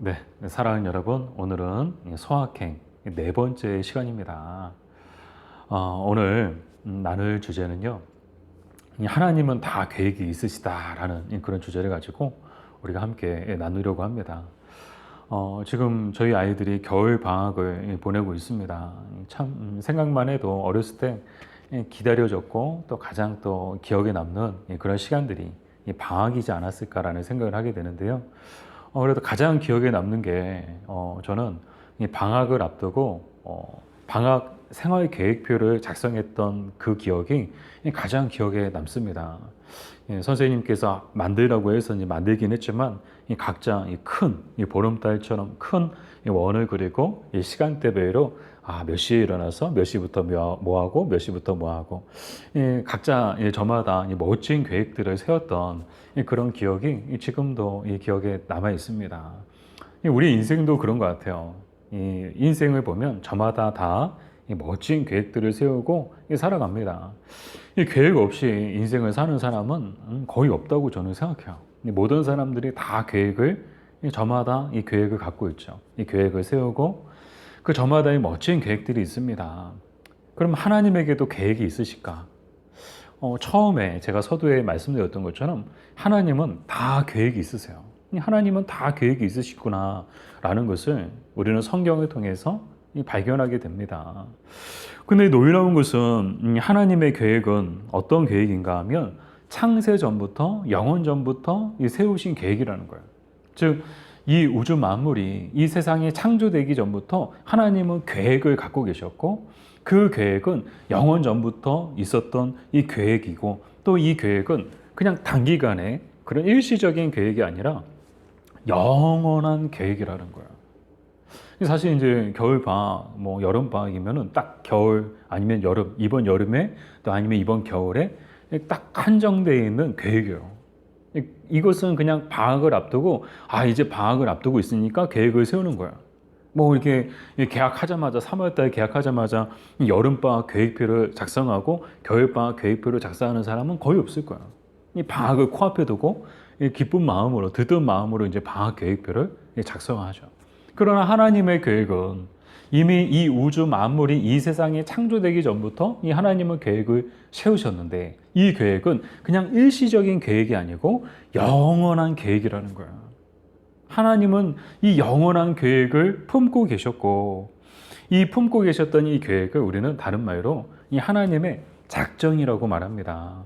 네, 사랑하는 여러분, 오늘은 소확행 네 번째 시간입니다. 오늘 나눌 주제는요, 하나님은 다 계획이 있으시다라는 그런 주제를 가지고 우리가 함께 나누려고 합니다. 지금 저희 아이들이 겨울 방학을 보내고 있습니다. 참 생각만 해도 어렸을 때 기다려졌고 또 가장 또 기억에 남는 그런 시간들이 이 방학이지 않았을까라는 생각을 하게 되는데요. 그래도 가장 기억에 남는 게 저는 이 방학을 앞두고 방학 생활 계획표를 작성했던 그 기억이 가장 기억에 남습니다. 선생님께서 만들라고 해서 이제 만들긴 했지만 이 각자 큰 보름달처럼 큰 원을 그리고 이 시간대별로 몇 시에 일어나서 몇 시부터 뭐 하고 몇 시부터 뭐 하고 각자 저마다 멋진 계획들을 세웠던 그런 기억이 지금도 이 기억에 남아 있습니다. 우리 인생도 그런 것 같아요. 이 인생을 보면 저마다 다 멋진 계획들을 세우고 살아갑니다. 이 계획 없이 인생을 사는 사람은 거의 없다고 저는 생각해요. 모든 사람들이 다 계획을 저마다 이 계획을 갖고 있죠. 이 계획을 세우고 그 저마다의 멋진 계획들이 있습니다. 그럼 하나님에게도 계획이 있으실까? 처음에 제가 서두에 말씀드렸던 것처럼 하나님은 다 계획이 있으세요. 하나님은 다 계획이 있으시구나 라는 것을 우리는 성경을 통해서 발견하게 됩니다. 근데 놀라운 것은 하나님의 계획은 어떤 계획인가 하면 창세 전부터 영원 전부터 세우신 계획이라는 거예요. 즉, 이 우주 만물이 이 세상이 창조되기 전부터 하나님은 계획을 갖고 계셨고 그 계획은 영원 전부터 있었던 이 계획이고 또 이 계획은 그냥 단기간에 그런 일시적인 계획이 아니라 영원한 계획이라는 거예요. 사실 이제 겨울 방학, 뭐 여름 방학이면은 딱 겨울 아니면 여름, 이번 여름에 또 아니면 이번 겨울에 딱 한정되어 있는 계획이에요. 이것은 그냥 방학을 앞두고 이제 방학을 앞두고 있으니까 계획을 세우는 거야. 뭐 이렇게 계약하자마자 3월달에 계약하자마자 여름방학 계획표를 작성하고 겨울방학 계획표를 작성하는 사람은 거의 없을 거야. 이 방학을 코앞에 두고 기쁜 마음으로 들뜬 마음으로 이제 방학 계획표를 작성하죠. 그러나 하나님의 계획은 이미 이 우주 만물이 이 세상에 창조되기 전부터 이 하나님은 계획을 세우셨는데 이 계획은 그냥 일시적인 계획이 아니고 영원한 계획이라는 거야. 하나님은 이 영원한 계획을 품고 계셨고 이 품고 계셨던 이 계획을 우리는 다른 말로 이 하나님의 작정이라고 말합니다.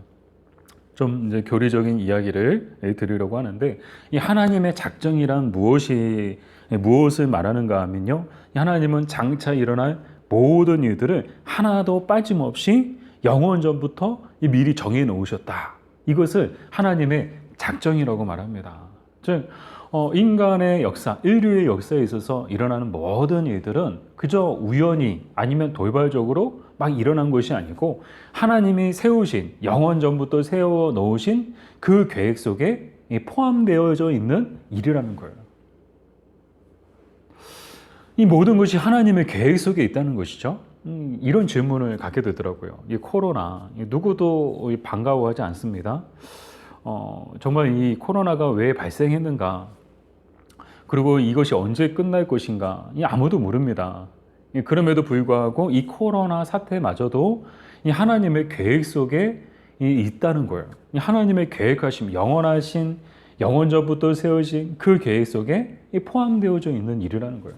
좀 이제 교리적인 이야기를 드리려고 하는데 이 하나님의 작정이란 무엇을 말하는가 하면요. 하나님은 장차 일어날 모든 일들을 하나도 빠짐없이 영원 전부터 미리 정해 놓으셨다. 이것을 하나님의 작정이라고 말합니다. 즉 인간의 역사, 인류의 역사에 있어서 일어나는 모든 일들은 그저 우연히 아니면 돌발적으로 막 일어난 것이 아니고 하나님이 세우신, 영원 전부터 세워 놓으신 그 계획 속에 포함되어져 있는 일이라는 거예요. 이 모든 것이 하나님의 계획 속에 있다는 것이죠. 이런 질문을 갖게 되더라고요. 이 코로나, 누구도 반가워하지 않습니다. 정말 이 코로나가 왜 발생했는가? 그리고 이것이 언제 끝날 것인가? 아무도 모릅니다. 그럼에도 불구하고 이 코로나 사태마저도 이 하나님의 계획 속에 있다는 거예요. 하나님의 계획하심, 영원하신, 영원 전부터 세우신 그 계획 속에 포함되어져 있는 일이라는 거예요.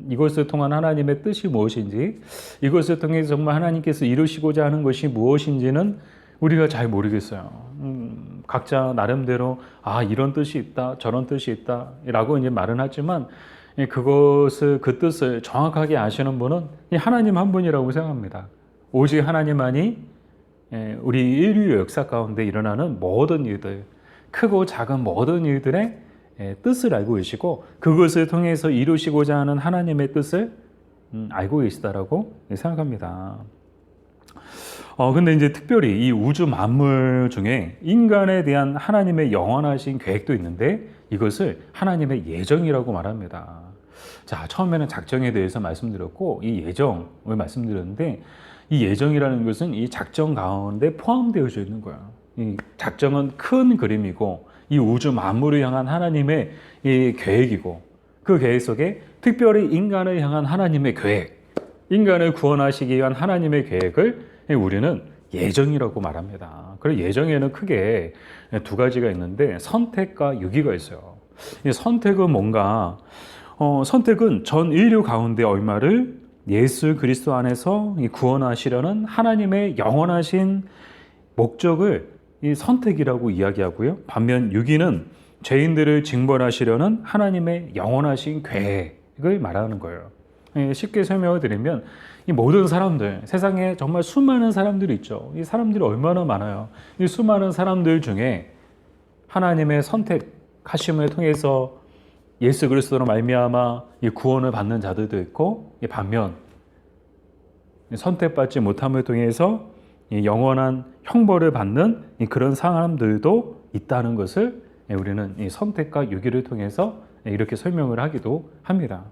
이것을 통한 하나님의 뜻이 무엇인지, 이것을 통해서 정말 하나님께서 이루시고자 하는 것이 무엇인지는 우리가 잘 모르겠어요. 각자 나름대로 이런 뜻이 있다, 저런 뜻이 있다 라고 이제 말은 하지만 그 뜻을 정확하게 아시는 분은 하나님 한 분이라고 생각합니다. 오직 하나님만이 우리 인류의 역사 가운데 일어나는 모든 일들, 크고 작은 모든 일들의 뜻을 알고 계시고 그것을 통해서 이루시고자 하는 하나님의 뜻을 알고 계시다라고 생각합니다. 근데 이제 특별히 이 우주 만물 중에 인간에 대한 하나님의 영원하신 계획도 있는데 이것을 하나님의 예정이라고 말합니다. 자, 처음에는 작정에 대해서 말씀드렸고 이 예정을 말씀드렸는데 이 예정이라는 것은 이 작정 가운데 포함되어져 있는 거야. 이 작정은 큰 그림이고 이 우주 만물을 향한 하나님의 이 계획이고 그 계획 속에 특별히 인간을 향한 하나님의 계획, 인간을 구원하시기 위한 하나님의 계획을 우리는 예정이라고 말합니다. 그리고 예정에는 크게 두 가지가 있는데 선택과 유기가 있어요. 이 선택은 뭔가 선택은 전 인류 가운데 얼마를 예수 그리스도 안에서 구원하시려는 하나님의 영원하신 목적을 이 선택이라고 이야기하고요. 반면 유기는 죄인들을 징벌하시려는 하나님의 영원하신 계획을 말하는 거예요. 쉽게 설명을 드리면 이 모든 사람들, 세상에 정말 수많은 사람들이 있죠. 이 사람들이 얼마나 많아요. 이 수많은 사람들 중에 하나님의 선택하심을 통해서 예수 그리스도로 말미암아 이 구원을 받는 자들도 있고, 반면 선택받지 못함을 통해서 이 영원한 형벌을 받는 그런 사람들도 있다는 것을 우리는 이 선택과 유기를 통해서 이렇게 설명을 하기도 합니다.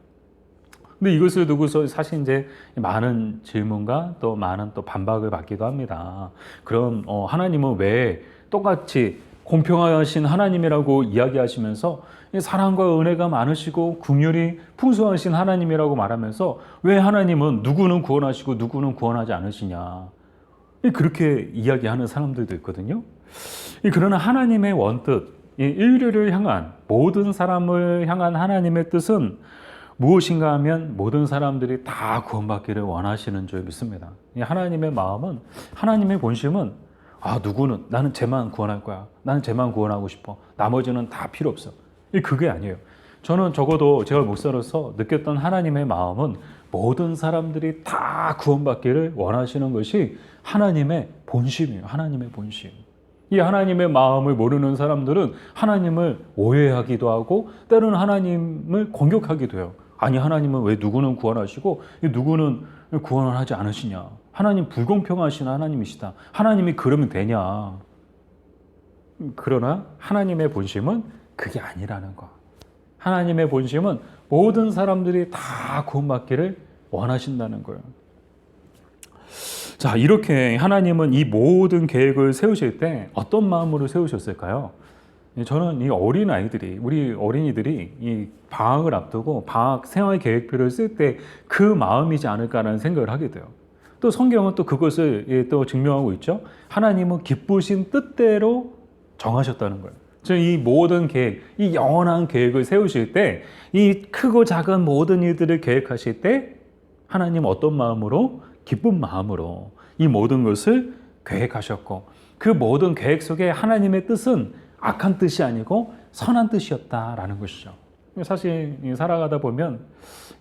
근데 이것을 두고서 사실 이제 많은 질문과 또 많은 또 반박을 받기도 합니다. 그럼 하나님은 왜 똑같이 공평하신 하나님이라고 이야기하시면서 사랑과 은혜가 많으시고 긍휼이 풍성하신 하나님이라고 말하면서 왜 하나님은 누구는 구원하시고 누구는 구원하지 않으시냐, 그렇게 이야기하는 사람들도 있거든요. 그러나 하나님의 원뜻, 인류를 향한, 모든 사람을 향한 하나님의 뜻은 무엇인가 하면 모든 사람들이 다 구원받기를 원하시는 줄 믿습니다. 하나님의 마음은, 하나님의 본심은 누구는 나는 쟤만 구원할 거야, 나는 쟤만 구원하고 싶어, 나머지는 다 필요 없어, 그게 아니에요. 저는 적어도 제가 목사로서 느꼈던 하나님의 마음은 모든 사람들이 다 구원받기를 원하시는 것이 하나님의 본심이에요. 하나님의 본심. 이 하나님의 마음을 모르는 사람들은 하나님을 오해하기도 하고 때로는 하나님을 공격하기도 해요. 아니, 하나님은 왜 누구는 구원하시고 누구는 구원을 하지 않으시냐, 하나님 불공평하신 하나님이시다, 하나님이 그러면 되냐. 그러나 하나님의 본심은 그게 아니라는 것. 하나님의 본심은 모든 사람들이 다 구원받기를 원하신다는 거예요. 자, 이렇게 하나님은 이 모든 계획을 세우실 때 어떤 마음으로 세우셨을까요? 저는 이 어린 아이들이, 우리 어린이들이 이 방학을 앞두고 방학 생활 계획표를 쓸 때 그 마음이지 않을까라는 생각을 하게 돼요. 또 성경은 또 그것을 또 증명하고 있죠. 하나님은 기쁘신 뜻대로 정하셨다는 거예요. 즉, 이 모든 계획, 이 영원한 계획을 세우실 때, 이 크고 작은 모든 일들을 계획하실 때 하나님 어떤 마음으로? 기쁜 마음으로 이 모든 것을 계획하셨고, 그 모든 계획 속에 하나님의 뜻은 악한 뜻이 아니고 선한 뜻이었다라는 것이죠. 사실 살아가다 보면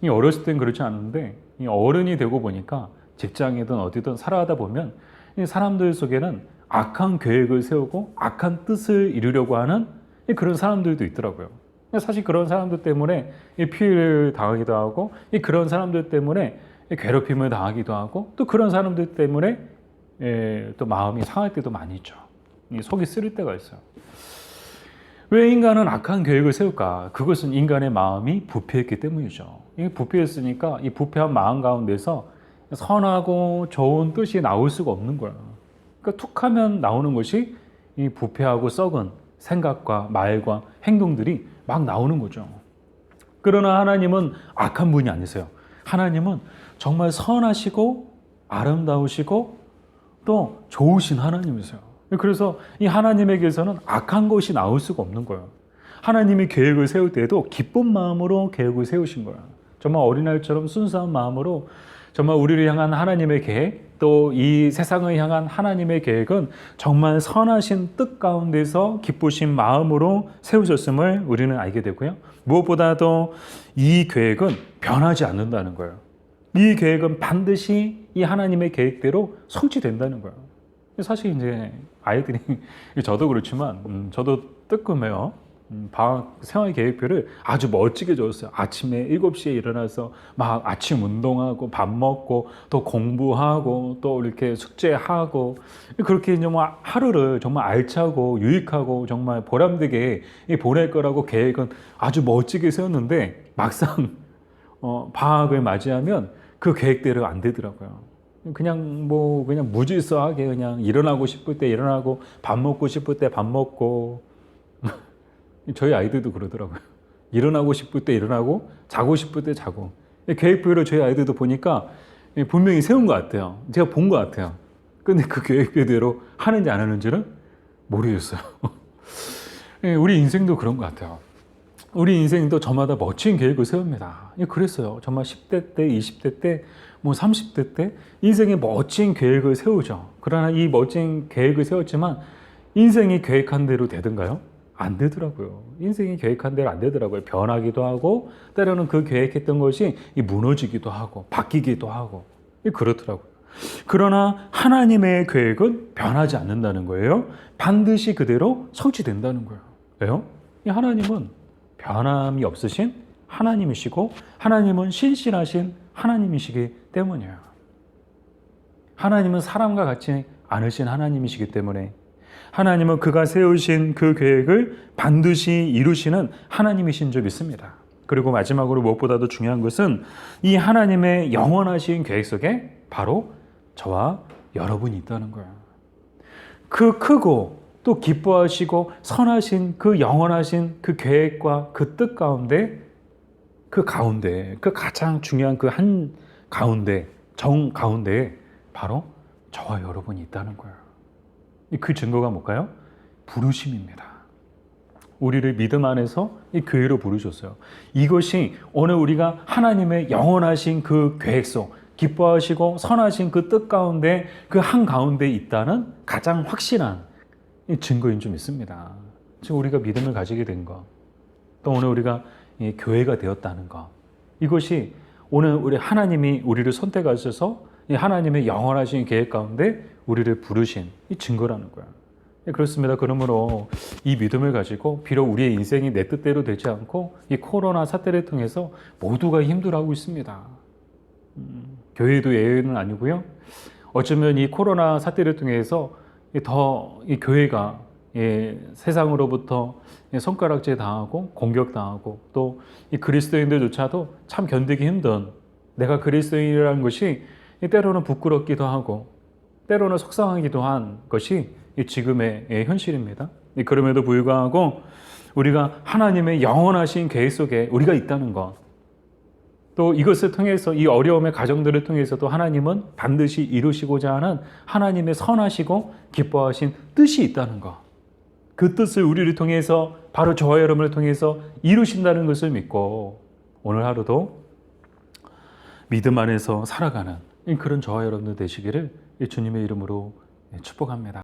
어렸을 땐 그렇지 않은데 어른이 되고 보니까 직장이든 어디든 살아가다 보면 사람들 속에는 악한 계획을 세우고 악한 뜻을 이루려고 하는 그런 사람들도 있더라고요. 사실 그런 사람들 때문에 피해를 당하기도 하고, 그런 사람들 때문에 괴롭힘을 당하기도 하고, 또 그런 사람들 때문에 또 마음이 상할 때도 많이 있죠. 속이 쓰릴 때가 있어요. 왜 인간은 악한 계획을 세울까? 그것은 인간의 마음이 부패했기 때문이죠. 부패했으니까 이 부패한 마음 가운데서 선하고 좋은 뜻이 나올 수가 없는 거야. 그러니까 툭 하면 나오는 것이 이 부패하고 썩은 생각과 말과 행동들이 막 나오는 거죠. 그러나 하나님은 악한 분이 아니세요. 하나님은 정말 선하시고 아름다우시고 또 좋으신 하나님이세요. 그래서 이 하나님에게서는 악한 것이 나올 수가 없는 거예요. 하나님이 계획을 세울 때에도 기쁜 마음으로 계획을 세우신 거예요. 정말 어린아이처럼 순수한 마음으로 정말 우리를 향한 하나님의 계획, 또 이 세상을 향한 하나님의 계획은 정말 선하신 뜻 가운데서 기쁘신 마음으로 세우셨음을 우리는 알게 되고요. 무엇보다도 이 계획은 변하지 않는다는 거예요. 이 계획은 반드시 이 하나님의 계획대로 성취된다는 거예요. 사실 이제 아이들이, 저도 그렇지만 저도 뜨끔해요. 방학 생활 계획표를 아주 멋지게 줬어요. 아침에 7시에 일어나서 막 아침 운동하고 밥 먹고 또 공부하고 또 이렇게 숙제하고, 그렇게 정말 하루를 정말 알차고 유익하고 정말 보람되게 보낼 거라고 계획은 아주 멋지게 세웠는데, 막상 방학을 맞이하면 그 계획대로 안 되더라고요. 그냥 무질서하게 그냥 일어나고 싶을 때 일어나고 밥 먹고 싶을 때 밥 먹고 저희 아이들도 그러더라고요. 일어나고 싶을 때 일어나고 자고 싶을 때 자고 계획표를 저희 아이들도 보니까 분명히 세운 것 같아요. 제가 본 것 같아요. 근데 그 계획표대로 하는지 안 하는지는 모르겠어요. 우리 인생도 그런 것 같아요. 우리 인생도 저마다 멋진 계획을 세웁니다. 그랬어요. 정말 10대 때, 20대 때, 뭐 30대 때 인생에 멋진 계획을 세우죠. 그러나 이 멋진 계획을 세웠지만 인생이 계획한 대로 되던가요? 안 되더라고요. 인생이 계획한 대로 안 되더라고요. 변하기도 하고 때로는 그 계획했던 것이 무너지기도 하고 바뀌기도 하고 그렇더라고요. 그러나 하나님의 계획은 변하지 않는다는 거예요. 반드시 그대로 성취된다는 거예요. 왜요? 이 하나님은 변함이 없으신 하나님이시고 하나님은 신실하신 하나님이시기 때문이에요. 하나님은 사람과 같지 않으신 하나님이시기 때문에 하나님은 그가 세우신 그 계획을 반드시 이루시는 하나님이신 줄 믿습니다. 그리고 마지막으로 무엇보다도 중요한 것은 이 하나님의 영원하신 계획 속에 바로 저와 여러분이 있다는 거예요. 그 크고 또 기뻐하시고 선하신 그 영원하신 그 계획과 그 뜻 가운데 그 가장 중요한 그 한 가운데 정 가운데에 바로 저와 여러분이 있다는 거예요. 그 증거가 뭘까요? 부르심입니다. 우리를 믿음 안에서 이 교회로 부르셨어요. 이것이 오늘 우리가 하나님의 영원하신 그 계획 속 기뻐하시고 선하신 그 뜻 가운데 그 한 가운데 있다는 가장 확실한 증거인 줄 믿습니다. 지금 우리가 믿음을 가지게 된 것, 또 오늘 우리가 교회가 되었다는 것, 이것이 오늘 우리 하나님이 우리를 선택하셔서 하나님의 영원하신 계획 가운데 우리를 부르신 이 증거라는 거야. 그렇습니다. 그러므로 이 믿음을 가지고 비록 우리의 인생이 내 뜻대로 되지 않고 이 코로나 사태를 통해서 모두가 힘들어하고 있습니다. 교회도 예외는 아니고요. 어쩌면 이 코로나 사태를 통해서 더 이 교회가 세상으로부터 손가락질 당하고 공격당하고 또 이 그리스도인들조차도 참 견디기 힘든 내가 그리스도인이라는 것이 때로는 부끄럽기도 하고 때로는 속상하기도 한 것이 지금의 현실입니다. 그럼에도 불구하고 우리가 하나님의 영원하신 계획 속에 우리가 있다는 것, 또 이것을 통해서 이 어려움의 가정들을 통해서도 하나님은 반드시 이루시고자 하는 하나님의 선하시고 기뻐하신 뜻이 있다는 것, 그 뜻을 우리를 통해서 바로 저와 여러분을 통해서 이루신다는 것을 믿고 오늘 하루도 믿음 안에서 살아가는 그런 저와 여러분들 되시기를 주님의 이름으로 축복합니다.